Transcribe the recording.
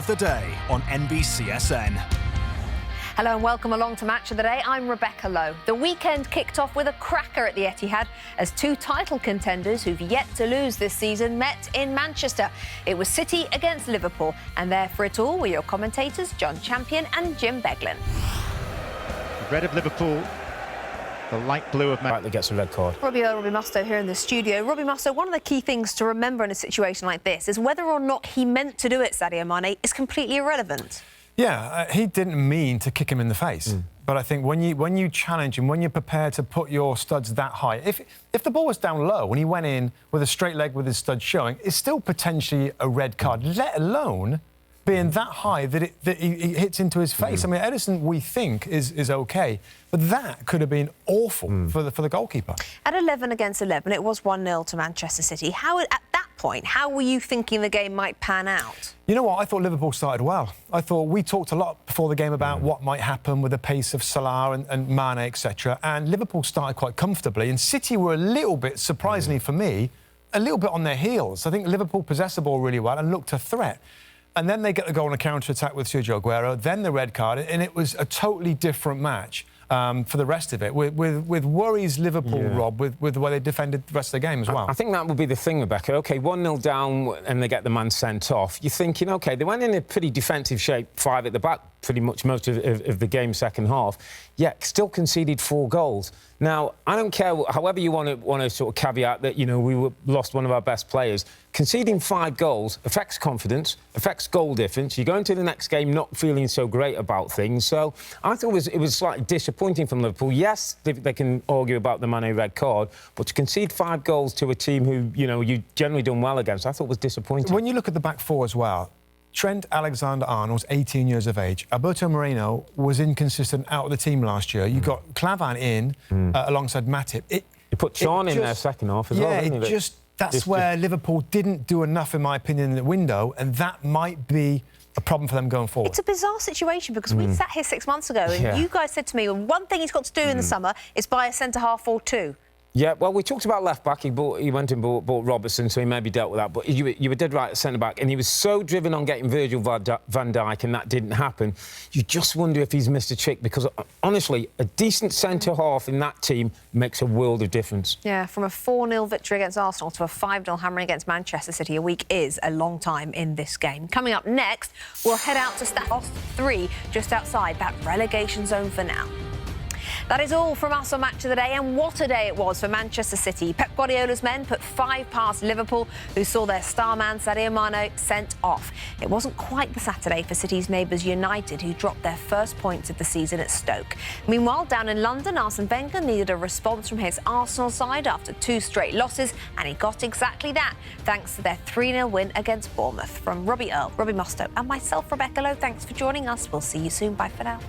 the day on NBCSN. Hello and welcome along to Match of the Day. I'm Rebecca Lowe. The weekend kicked off with a cracker at the Etihad as two title contenders who've yet to lose this season met in Manchester. It was City against Liverpool, and there for it all were your commentators John Champion and Jim Beglin. The red of Liverpool, the light blue of Man. Rightly gets a red card. Robbie Mustoe here in the studio. Robbie Mustoe, one of the key things to remember in a situation like this is whether or not he meant to do it, Sadio Mane, is completely irrelevant. Yeah, he didn't mean to kick him in the face. But I think when you challenge him, when you're prepared to put your studs that high, if the ball was down low and he went in with a straight leg with his studs showing, it's still potentially a red card, let alone being that high that he hits into his face. I mean, Edison, we think, is OK, but that could have been awful for the goalkeeper. At 11 against 11, it was 1-0 to Manchester City. At that point, how were you thinking the game might pan out? You know what? I thought Liverpool started well. I thought we talked a lot before the game about what might happen with the pace of Salah and Mane, etc. And Liverpool started quite comfortably. And City were a little bit, surprisingly for me, a little bit on their heels. I think Liverpool possessed the ball really well and looked a threat. And then they get the goal on a counter-attack with Sergio Aguero, then the red card, and it was a totally different match for the rest of it, with worries Liverpool, Rob, with the way they defended the rest of the game as well. I think that will be the thing, Rebecca. OK, 1-0 down and they get the man sent off. You're thinking, OK, they went in a pretty defensive shape, 5 at the back, pretty much most of the game second half, yet still conceded 4 goals. Now, I don't care, however you want to sort of caveat that, you know, we lost one of our best players. Conceding 5 goals affects confidence, affects goal difference. You go into the next game not feeling so great about things. So I thought it was slightly disappointing from Liverpool. Yes, they can argue about the Mane red card, but to concede 5 goals to a team who, you know, you've generally done well against, I thought was disappointing. When you look at the back four as well, Trent Alexander-Arnold's 18 years of age. Alberto Moreno was inconsistent out of the team last year. You got Clavan in alongside Matip. You put Sean in there second half as well, didn't you? That's where Liverpool didn't do enough, in my opinion, in the window, and that might be a problem for them going forward. It's a bizarre situation because we sat here 6 months ago and you guys said to me, well, one thing he's got to do in the summer is buy a centre-half or 2. Yeah, well, we talked about left-back. He went and bought Robertson, so he maybe dealt with that. But you were dead right at centre-back, and he was so driven on getting Virgil van Dijk, and that didn't happen. You just wonder if he's missed a trick, because, honestly, a decent centre-half in that team makes a world of difference. Yeah, from a 4-0 victory against Arsenal to a 5-0 hammering against Manchester City, a week is a long time in this game. Coming up next, we'll head out to Stafford 3, just outside that relegation zone for now. That is all from us on Match of the Day, and what a day it was for Manchester City. Pep Guardiola's men put 5 past Liverpool, who saw their star man Sadio Mane sent off. It wasn't quite the Saturday for City's neighbours United, who dropped their first points of the season at Stoke. Meanwhile, down in London, Arsene Wenger needed a response from his Arsenal side after 2 straight losses, and he got exactly that, thanks to their 3-0 win against Bournemouth. From Robbie Mustoe and myself, Rebecca Lowe, thanks for joining us. We'll see you soon. Bye for now.